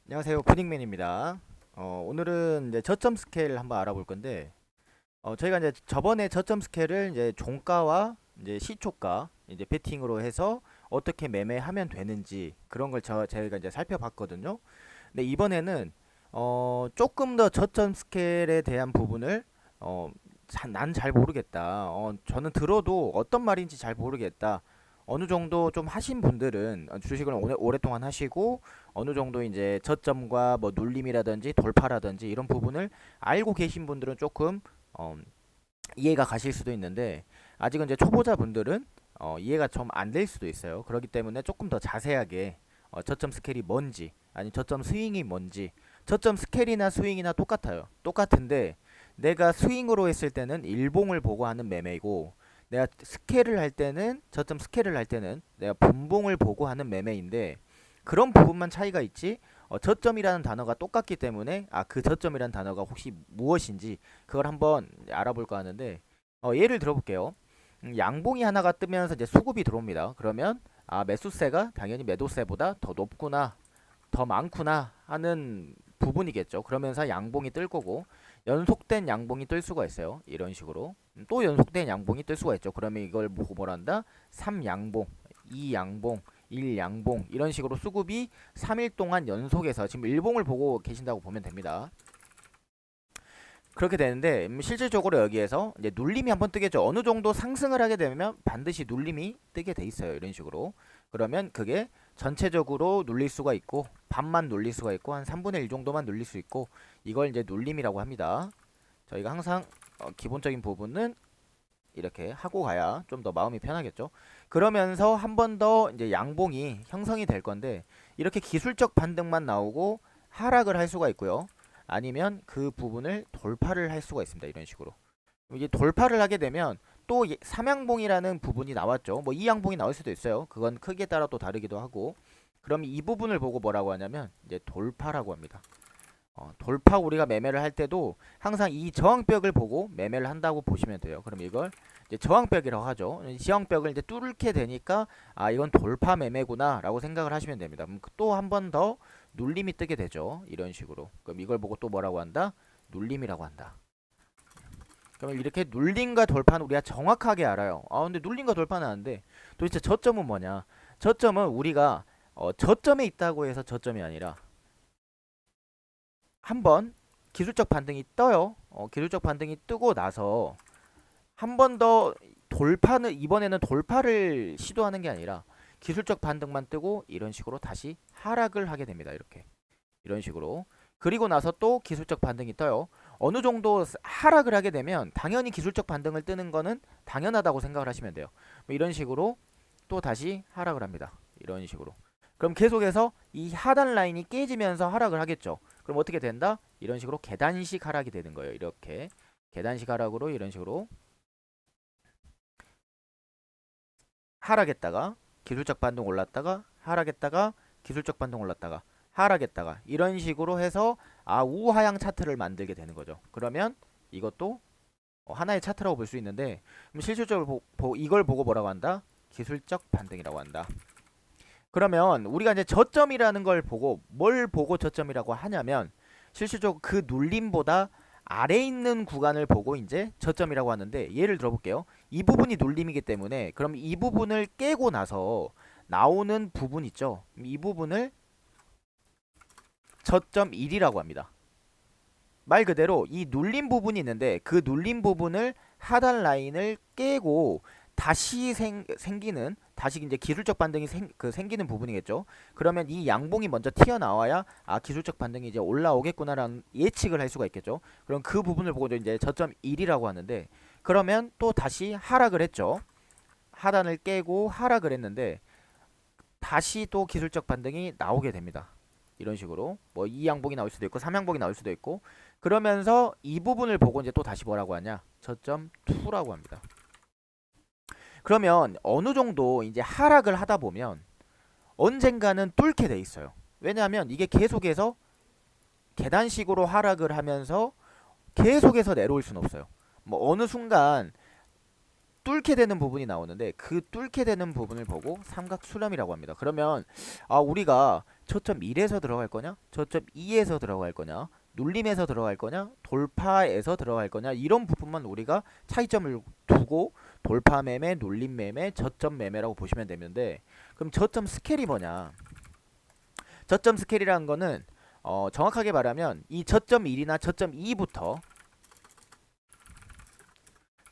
안녕하세요, 푸딩맨입니다. 오늘은 이제 저점 스케일을 한번 알아볼 건데, 저희가 이제 저번에 저점 스케일을 이제 종가와 이제 시초가 이제 베팅으로 해서 어떻게 매매하면 되는지 그런 걸 저희가 이제 살펴봤거든요. 근데 이번에는 조금 더 저점 스케일에 대한 부분을 난 잘 모르겠다. 저는 들어도 어떤 말인지 잘 모르겠다. 어느 정도 좀 하신 분들은 주식을 오랫동안 하시고 어느 정도 이제 저점과 뭐 눌림이라든지 돌파라든지 이런 부분을 알고 계신 분들은 조금 어, 이해가 가실 수도 있는데 아직은 이제 초보자 분들은 이해가 좀 안 될 수도 있어요. 그렇기 때문에 조금 더 자세하게 저점 스케일이 뭔지 아니 저점 스윙이 뭔지 저점 스케일이나 스윙이나 똑같은데 내가 스윙으로 했을 때는 일봉을 보고 하는 매매이고 내가 스케일을 할 때는 저점 스케일을 할 때는 내가 분봉을 보고 하는 매매인데 그런 부분만 차이가 있지 저점이라는 단어가 똑같기 때문에 그 저점이라는 단어가 혹시 무엇인지 그걸 한번 알아볼까 하는데 예를 들어볼게요. 양봉이 하나가 뜨면서 이제 수급이 들어옵니다. 그러면 매수세가 당연히 매도세보다 더 높구나 더 많구나 하는 부분이겠죠. 그러면서 양봉이 뜰 거고 연속된 양봉이 뜰 수가 있어요. 이런 식으로 또 연속된 양봉이 뜰 수가 있죠. 그러면 이걸 보고 뭐란다? 3양봉, 2양봉, 1양봉 이런 식으로 수급이 3일 동안 연속해서 지금 일봉을 보고 계신다고 보면 됩니다. 그렇게 되는데 실질적으로 여기에서 이제 눌림이 한번 뜨겠죠. 어느 정도 상승을 하게 되면 반드시 눌림이 뜨게 돼 있어요. 이런 식으로. 그러면 그게 전체적으로 눌릴 수가 있고 반만 눌릴 수가 있고 한 3분의 1 정도만 눌릴 수 있고 이걸 이제 눌림이라고 합니다. 저희가 항상 기본적인 부분은 이렇게 하고 가야 좀 더 마음이 편하겠죠. 그러면서 한 번 더 이제 양봉이 형성이 될 건데 이렇게 기술적 반등만 나오고 하락을 할 수가 있고요. 아니면 그 부분을 돌파를 할 수가 있습니다. 이런 식으로. 이게 돌파를 하게 되면 또 삼양봉이라는 부분이 나왔죠. 뭐 이양봉이 나올 수도 있어요. 그건 크기에 따라 또 다르기도 하고. 그럼 이 부분을 보고 뭐라고 하냐면 이제 돌파라고 합니다. 돌파 우리가 매매를 할 때도 항상 이 저항벽을 보고 매매를 한다고 보시면 돼요. 그럼 이걸 이제 저항벽이라고 하죠. 저항벽을 이제 뚫게 되니까 이건 돌파 매매구나 라고 생각을 하시면 됩니다. 그럼 또 한 번 더 눌림이 뜨게 되죠. 이런 식으로. 그럼 이걸 보고 또 뭐라고 한다? 눌림이라고 한다. 그럼 이렇게 눌림과 돌파는 우리가 정확하게 알아요. 근데 눌림과 돌파는 아는데 도대체 저점은 뭐냐? 저점은 우리가 저점에 있다고 해서 저점이 아니라 한번 기술적 반등이 떠요. 기술적 반등이 뜨고 나서 한 번 더 돌파는 이번에는 돌파를 시도하는 게 아니라 기술적 반등만 뜨고 이런 식으로 다시 하락을 하게 됩니다. 이렇게 이런 식으로 그리고 나서 또 기술적 반등이 떠요. 어느 정도 하락을 하게 되면 당연히 기술적 반등을 뜨는 거는 당연하다고 생각을 하시면 돼요. 뭐 이런 식으로 또 다시 하락을 합니다. 이런 식으로. 그럼 계속해서 이 하단 라인이 깨지면서 하락을 하겠죠. 그럼 어떻게 된다? 이런 식으로 계단식 하락이 되는 거예요. 이렇게 계단식 하락으로 이런 식으로 하락했다가 기술적 반등 올랐다가 하락했다가 기술적 반등 올랐다가 하락했다가 이런 식으로 해서 우하향 차트를 만들게 되는 거죠. 그러면 이것도 하나의 차트라고 볼 수 있는데 실질적으로 이걸 보고 뭐라고 한다? 기술적 반등이라고 한다. 그러면 우리가 이제 저점이라는 걸 보고 뭘 보고 저점이라고 하냐면 실질적으로 그 눌림보다 아래 있는 구간을 보고 이제 저점이라고 하는데 예를 들어 볼게요. 이 부분이 눌림이기 때문에 그럼 이 부분을 깨고 나서 나오는 부분 있죠. 이 부분을 저점 1이라고 합니다. 말 그대로 이 눌림 부분이 있는데 그 눌림 부분을 하단 라인을 깨고 다시 생기는 다시 이제 기술적 반등이 생기는 부분이겠죠. 그러면 이 양봉이 먼저 튀어나와야 기술적 반등이 이제 올라오겠구나라는 예측을 할 수가 있겠죠. 그럼 그 부분을 보고 이제 저점 1이라고 하는데 그러면 또 다시 하락을 했죠. 하단을 깨고 하락을 했는데 다시 또 기술적 반등이 나오게 됩니다. 이런 식으로 뭐 2양봉이 나올 수도 있고 3양봉이 나올 수도 있고 그러면서 이 부분을 보고 이제 또 다시 뭐라고 하냐? 저점 2라고 합니다. 그러면 어느 정도 이제 하락을 하다 보면 언젠가는 뚫게 돼 있어요. 왜냐하면 이게 계속해서 계단식으로 하락을 하면서 계속해서 내려올 수는 없어요. 뭐 어느 순간 뚫게 되는 부분이 나오는데 그 뚫게 되는 부분을 보고 삼각 수렴이라고 합니다. 그러면 우리가 저점 1에서 들어갈 거냐? 저점 2에서 들어갈 거냐? 눌림에서 들어갈 거냐? 돌파에서 들어갈 거냐? 이런 부분만 우리가 차이점을 두고 돌파 매매, 눌림 매매, 저점 매매라고 보시면 되는데, 그럼 저점 스케일이 뭐냐? 저점 스케일이라는 거는 정확하게 말하면 이 저점 1이나 저점 2부터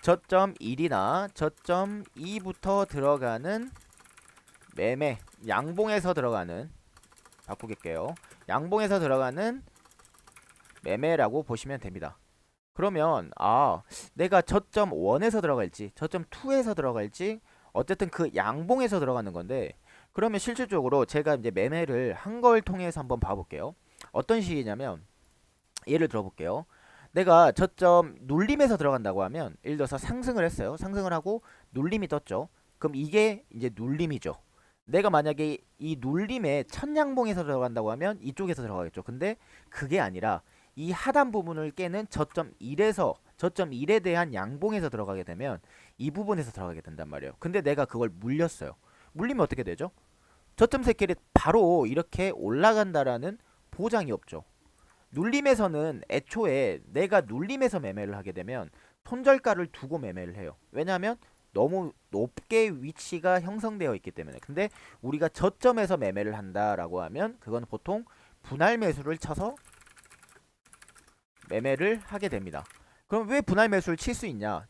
저점 1이나 저점 2부터 들어가는 매매, 양봉에서 들어가는, 바꾸겠게요. 양봉에서 들어가는 매매라고 보시면 됩니다. 그러면 내가 저점 1에서 들어갈지 저점 2에서 들어갈지 어쨌든 그 양봉에서 들어가는 건데, 그러면 실질적으로 제가 이제 매매를 한 걸 통해서 한번 봐볼게요. 어떤 식이냐면, 예를 들어볼게요. 내가 저점 눌림에서 들어간다고 하면, 예를 들어서 상승을 했어요. 상승을 하고 눌림이 떴죠. 그럼 이게 이제 눌림이죠. 내가 만약에 이 눌림에 첫 양봉에서 들어간다고 하면 이쪽에서 들어가겠죠. 근데 그게 아니라 이 하단 부분을 깨는 저점 1에서 저점 1에 대한 양봉에서 들어가게 되면 이 부분에서 들어가게 된단 말이에요. 근데 내가 그걸 물렸어요. 물리면 어떻게 되죠? 저점 새끼리 바로 이렇게 올라간다라는 보장이 없죠. 눌림에서는 애초에 내가 눌림에서 매매를 하게 되면 손절가를 두고 매매를 해요. 왜냐하면 너무 높게 위치가 형성되어 있기 때문에. 근데 우리가 저점에서 매매를 한다라고 하면 그건 보통 분할 매수를 쳐서 매매를 하게 됩니다. 그럼 왜 분할 매수를 칠 수 있냐?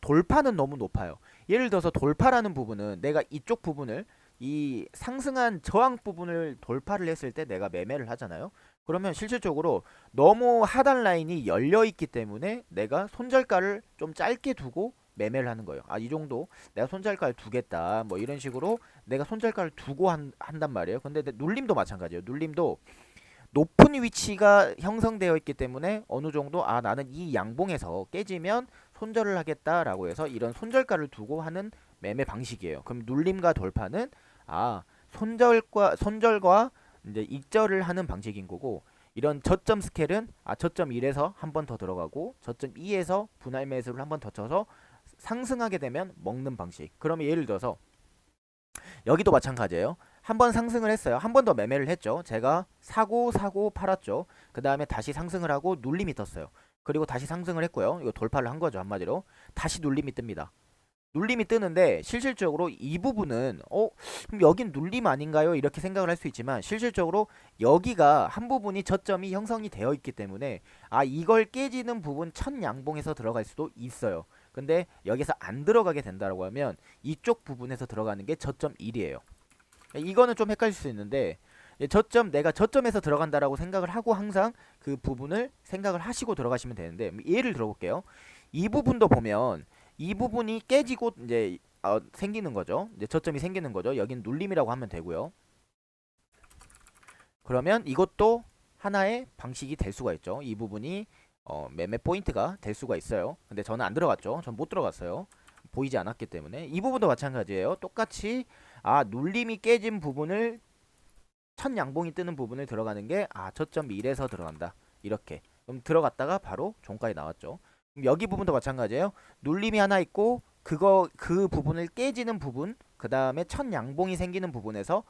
돌파는 너무 높아요. 예를 들어서 돌파라는 부분은 내가 이쪽 부분을, 이 상승한 저항 부분을 돌파를 했을 때 내가 매매를 하잖아요. 그러면 실질적으로 너무 하단 라인이 열려 있기 때문에 내가 손절가를 좀 짧게 두고 매매를 하는 거예요. 이 정도 내가 손절가를 두겠다, 뭐 이런 식으로 내가 손절가를 두고 한단 말이에요. 근데 눌림도 마찬가지예요. 눌림도 높은 위치가 형성되어 있기 때문에 어느 정도 나는 이 양봉에서 깨지면 손절을 하겠다라고 해서 이런 손절가를 두고 하는 매매 방식이에요. 그럼 눌림과 돌파는 손절과 이제 익절을 하는 방식인 거고, 이런 저점 스케일은 저점 1에서 한 번 더 들어가고 저점 2에서 분할 매수를 한 번 더 쳐서 상승하게 되면 먹는 방식. 그러면 예를 들어서 여기도 마찬가지예요. 한 번 상승을 했어요. 한 번 더 매매를 했죠. 제가 사고 팔았죠. 그 다음에 다시 상승을 하고 눌림이 떴어요. 그리고 다시 상승을 했고요. 이거 돌파를 한 거죠. 한마디로. 다시 눌림이 뜹니다. 눌림이 뜨는데 실질적으로 이 부분은 그럼 여긴 눌림 아닌가요? 이렇게 생각을 할 수 있지만, 실질적으로 여기가 한 부분이 저점이 형성이 되어 있기 때문에 이걸 깨지는 부분 첫 양봉에서 들어갈 수도 있어요. 근데 여기서 안 들어가게 된다고 하면 이쪽 부분에서 들어가는 게 저점 1이에요. 이거는 좀 헷갈릴 수 있는데, 내가 저점에서 들어간다라고 생각을 하고 항상 그 부분을 생각을 하시고 들어가시면 되는데, 예를 들어볼게요. 이 부분도 보면 이 부분이 깨지고 이제 생기는 거죠. 이제 저점이 생기는 거죠. 여긴 눌림이라고 하면 되고요. 그러면 이것도 하나의 방식이 될 수가 있죠. 이 부분이 매매 포인트가 될 수가 있어요. 근데 저는 안 들어갔죠. 전 못 들어갔어요. 보이지 않았기 때문에. 이 부분도 마찬가지예요. 똑같이 눌림이 깨진 부분을, 첫 양봉이 뜨는 부분을 들어가는 게 저점 1에서 들어간다. 이렇게. 그럼 들어갔다가 바로 종가에 나왔죠. 그럼 여기 부분도 마찬가지예요. 눌림이 하나 있고 그 부분을 깨지는 부분, 그 다음에 첫 양봉이 생기는 부분에서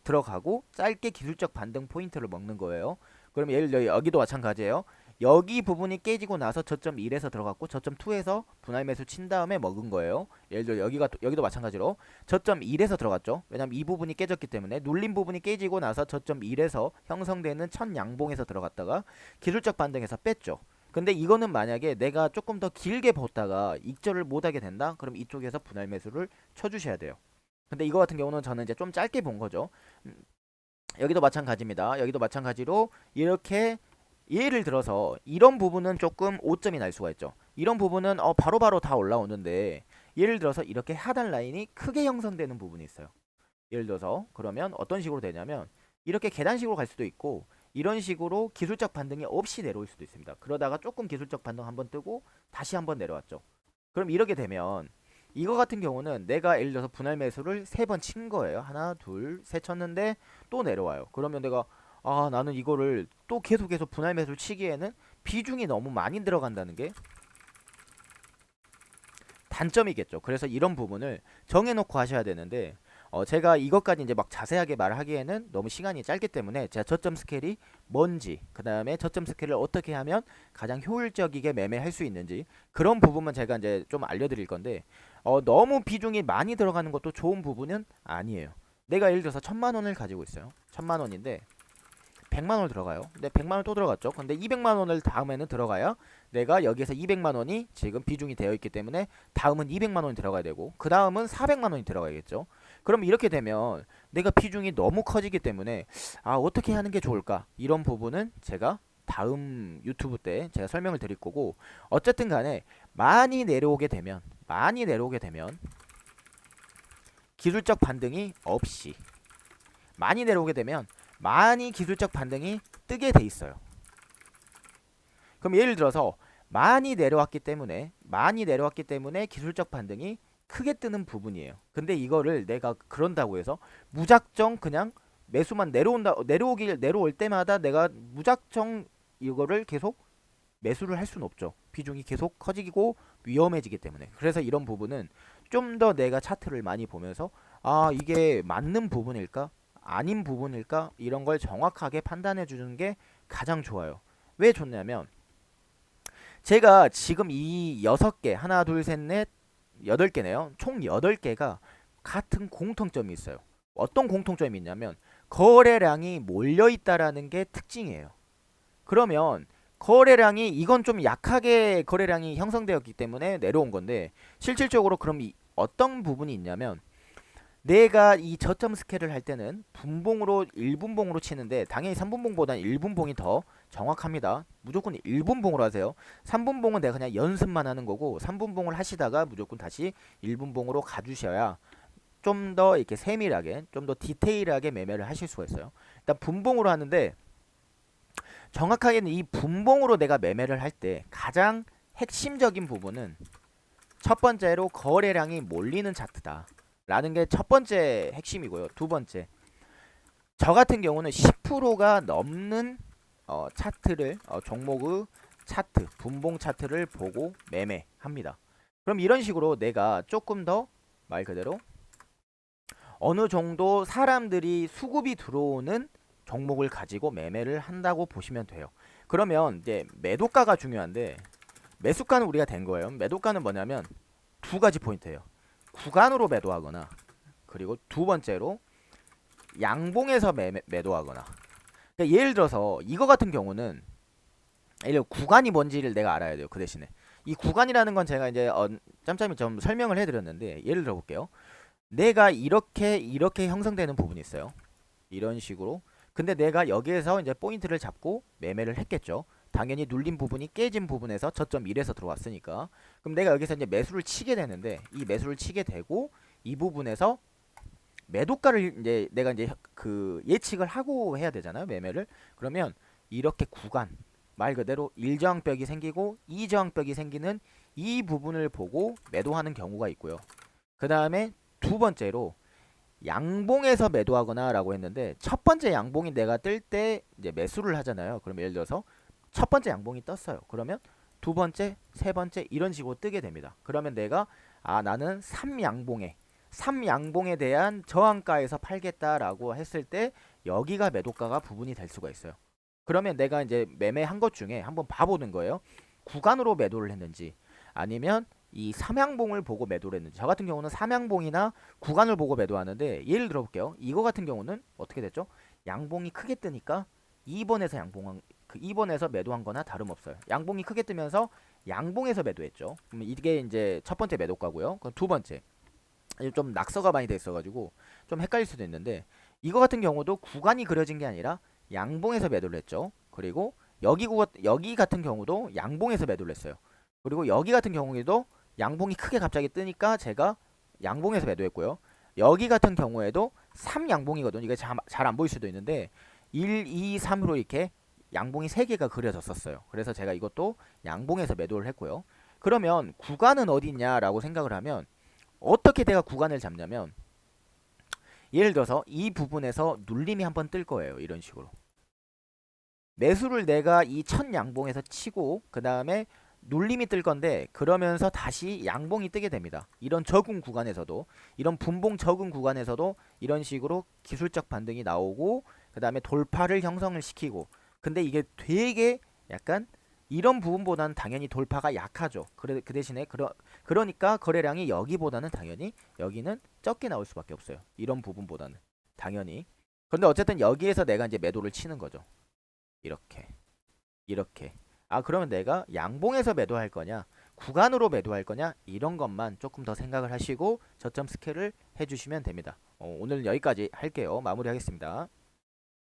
들어가고 짧게 기술적 반등 포인트를 먹는 거예요. 그럼 예를 들어 여기도 마찬가지예요. 여기 부분이 깨지고 나서 저점 1에서 들어갔고 저점 2에서 분할 매수 친 다음에 먹은 거예요. 예를 들어 여기도 마찬가지로 저점 1에서 들어갔죠. 왜냐면 이 부분이 깨졌기 때문에. 눌림 부분이 깨지고 나서 저점 1에서 형성되는 첫 양봉에서 들어갔다가 기술적 반등에서 뺐죠. 근데 이거는 만약에 내가 조금 더 길게 보다가 익절을 못하게 된다? 그럼 이쪽에서 분할 매수를 쳐주셔야 돼요. 근데 이거 같은 경우는 저는 이제 좀 짧게 본 거죠. 여기도 마찬가지입니다. 여기도 마찬가지로 이렇게, 예를 들어서 이런 부분은 조금 오점이 날 수가 있죠. 이런 부분은 바로바로 다 올라오는데, 예를 들어서 이렇게 하단 라인이 크게 형성되는 부분이 있어요. 예를 들어서 그러면 어떤 식으로 되냐면 이렇게 계단식으로 갈 수도 있고, 이런 식으로 기술적 반등이 없이 내려올 수도 있습니다. 그러다가 조금 기술적 반등 한번 뜨고 다시 한번 내려왔죠. 그럼 이렇게 되면 이거 같은 경우는 내가 예를 들어서 분할 매수를 3번 친 거예요. 하나, 둘, 셋 쳤는데 또 내려와요. 그러면 내가 나는 이거를 또 계속해서 분할 매수를 치기에는 비중이 너무 많이 들어간다는 게 단점이겠죠. 그래서 이런 부분을 정해놓고 하셔야 되는데 제가 이것까지 이제 막 자세하게 말하기에는 너무 시간이 짧기 때문에 제가 저점 스케일이 뭔지, 그 다음에 저점 스케일을 어떻게 하면 가장 효율적이게 매매할 수 있는지 그런 부분만 제가 이제 좀 알려드릴 건데 너무 비중이 많이 들어가는 것도 좋은 부분은 아니에요. 내가 예를 들어서 1000만원을 가지고 있어요. 1000만원인데 100만원 들어가요. 근데 100만원 또 들어갔죠. 근데 200만원을 다음에는 들어가야 내가 여기에서 200만원이 지금 비중이 되어 있기 때문에 다음은 200만원이 들어가야 되고 그 다음은 400만원이 들어가야겠죠. 그럼 이렇게 되면 내가 비중이 너무 커지기 때문에 어떻게 하는 게 좋을까? 이런 부분은 제가 다음 유튜브 때 제가 설명을 드릴 거고, 어쨌든 간에 많이 내려오게 되면 기술적 반등이 없이, 많이 내려오게 되면 많이 기술적 반등이 뜨게 돼 있어요. 그럼 예를 들어서 많이 내려왔기 때문에 기술적 반등이 크게 뜨는 부분이에요. 근데 이거를 내가 그런다고 해서 무작정 그냥 매수만 내려올 때마다 내가 무작정 이거를 계속 매수를 할 수는 없죠. 비중이 계속 커지고 위험해지기 때문에. 그래서 이런 부분은 좀 더 내가 차트를 많이 보면서 이게 맞는 부분일까? 아닌 부분일까? 이런 걸 정확하게 판단해 주는 게 가장 좋아요. 왜 좋냐면 제가 지금 이 6개, 하나, 둘, 셋, 넷, 8개네요. 총 8개가 같은 공통점이 있어요. 어떤 공통점이 있냐면 거래량이 몰려있다라는 게 특징이에요. 그러면 거래량이, 이건 좀 약하게 거래량이 형성되었기 때문에 내려온 건데, 실질적으로 그럼 어떤 부분이 있냐면 내가 이 저점 스케일을 할 때는 분봉으로 1분봉으로 치는데 당연히 3분봉보다는 1분봉이 더 정확합니다. 무조건 1분봉으로 하세요. 3분봉은 내가 그냥 연습만 하는 거고 3분봉을 하시다가 무조건 다시 1분봉으로 가주셔야 좀 더 이렇게 세밀하게, 좀 더 디테일하게 매매를 하실 수가 있어요. 일단 분봉으로 하는데, 정확하게는 이 분봉으로 내가 매매를 할 때 가장 핵심적인 부분은 첫 번째로 거래량이 몰리는 차트다 라는 게 첫 번째 핵심이고요. 두 번째, 저 같은 경우는 10%가 넘는 차트를, 종목의 차트, 분봉 차트를 보고 매매합니다. 그럼 이런 식으로 내가 조금 더 말 그대로 어느 정도 사람들이 수급이 들어오는 종목을 가지고 매매를 한다고 보시면 돼요. 그러면 이제 매도가가 중요한데, 매수가는 우리가 된 거예요. 매도가는 뭐냐면 두 가지 포인트예요. 구간으로 매도하거나, 그리고 두 번째로 양봉에서 매도하거나. 그러니까 예를 들어서 이거 같은 경우는 구간이 뭔지를 내가 알아야 돼요. 그 대신에 이 구간이라는 건 제가 이제 짬짬이 좀 설명을 해드렸는데, 예를 들어 볼게요. 내가 이렇게 형성되는 부분이 있어요. 이런 식으로. 근데 내가 여기에서 이제 포인트를 잡고 매매를 했겠죠. 당연히 눌린 부분이 깨진 부분에서 저점 1에서 들어왔으니까. 그럼 내가 여기서 이제 매수를 치게 되는데, 이 매수를 치게 되고 이 부분에서 매도가를 이제 내가 이제 그 예측을 하고 해야 되잖아요. 매매를. 그러면 이렇게 구간, 말 그대로 1저항벽이 생기고 2저항벽이 생기는 이 부분을 보고 매도하는 경우가 있고요. 그 다음에 두 번째로 양봉에서 매도하거나 라고 했는데, 첫 번째 양봉이 내가 뜰 때 이제 매수를 하잖아요. 그럼 예를 들어서 첫 번째 양봉이 떴어요. 그러면 두 번째, 세 번째 이런 식으로 뜨게 됩니다. 그러면 내가 나는 3양봉에 대한 저항가에서 팔겠다라고 했을 때 여기가 매도가가 부분이 될 수가 있어요. 그러면 내가 이제 매매한 것 중에 한번 봐보는 거예요. 구간으로 매도를 했는지 아니면 이 삼양봉을 보고 매도를 했는지. 저 같은 경우는 삼양봉이나 구간을 보고 매도하는데, 예를 들어 볼게요. 이거 같은 경우는 어떻게 됐죠? 양봉이 크게 뜨니까 2번에서 매도한 거나 다름없어요. 양봉이 크게 뜨면서 양봉에서 매도했죠. 그럼 이게 이제 첫 번째 매도가고요. 그럼 두 번째, 좀 낙서가 많이 돼 있어가지고 좀 헷갈릴 수도 있는데, 이거 같은 경우도 구간이 그려진 게 아니라 양봉에서 매도를 했죠. 그리고 여기 같은 경우도 양봉에서 매도를 했어요. 그리고 여기 같은 경우에도 양봉이 크게 갑자기 뜨니까 제가 양봉에서 매도했고요. 여기 같은 경우에도 3양봉이거든요. 이게 잘 안 보일 수도 있는데 1, 2, 3으로 이렇게 양봉이 3개가 그려졌었어요. 그래서 제가 이것도 양봉에서 매도를 했고요. 그러면 구간은 어디 있냐라고 생각을 하면, 어떻게 내가 구간을 잡냐면, 예를 들어서 이 부분에서 눌림이 한번 뜰 거예요. 이런 식으로 매수를 내가 이 첫 양봉에서 치고 그 다음에 눌림이 뜰 건데 그러면서 다시 양봉이 뜨게 됩니다. 이런 적응 구간에서도 이런 분봉 적응 구간에서도 이런 식으로 기술적 반등이 나오고 그 다음에 돌파를 형성을 시키고 근데 이게 되게 약간 이런 부분보다는 당연히 돌파가 약하죠. 그 대신에 그러니까 거래량이 여기보다는 당연히 여기는 적게 나올 수밖에 없어요. 이런 부분보다는 당연히. 근데 어쨌든 여기에서 내가 이제 매도를 치는 거죠. 이렇게 이렇게. 아 그러면 내가 양봉에서 매도할 거냐 구간으로 매도할 거냐 이런 것만 조금 더 생각을 하시고 저점 스캔을 해주시면 됩니다. 오늘 여기까지 할게요. 마무리하겠습니다.